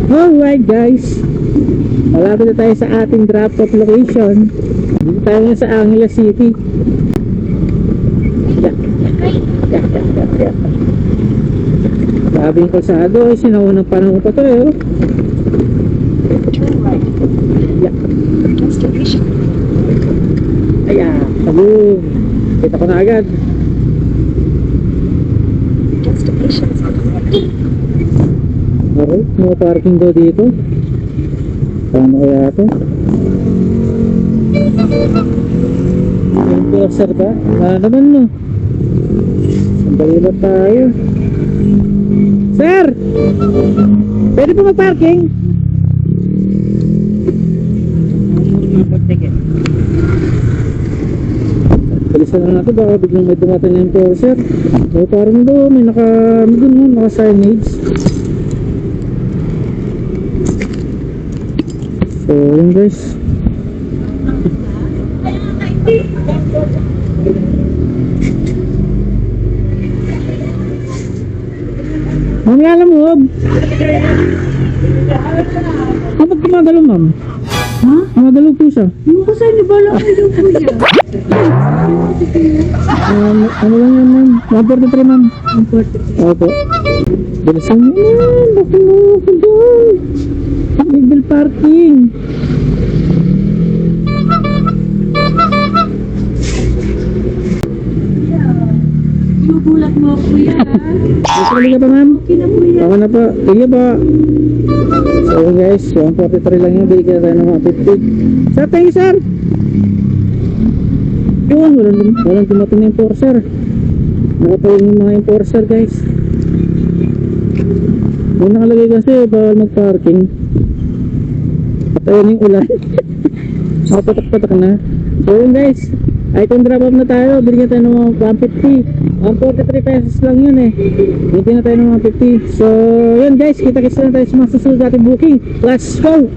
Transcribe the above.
Alright guys, malapit na tayo sa ating drop off location. Dito tayo ngayon sa Angeles City. Sabi ng kalsado, sinaunang panahon pa to eh. Ayan, sabi. Kita ko na agad. Alright, no parking daw dito. Paano kaya ito? Enforcer ka? Naman no. Sandali lang tayo. Sir! Pwede po mag-parking? Palisan na natin, baka biglang may dumating na enforcer. So parang doon, may naka-signage. So yun guys. Ma'am, alam mo, ba't gumagalaw, ma'am? Ha? Gumagalaw po siya. Yung kasi ni Bala ko yung kuya. Ano lang yan, ma'am? 143, ma'am. 143. Opo. Bilisan mo yan. Baka mo ako doon. Legal parking. Sinugulat mo ako kuya. Gusto ka pa, ma'am? Okay na kuya. Baka na pa. Sige pa. So guys, 143 lang yung bigyan tayo ng 150. Sir, thank you, sir. Yun, walang dumating na enforcer. Nakatayo yung mga enforcer, guys. Yung nakalagay kasi, bawal mag-parking. At ayun yung ulan. Nakapatak-patak na. So yun guys, item drop off na tayo. Binigyan tayo ng mga 150. 143 pesos lang yun eh. Binigyan na tayo ng 150. So yun guys, kita-kits na tayo sa mga susunod natin booking. Let's go!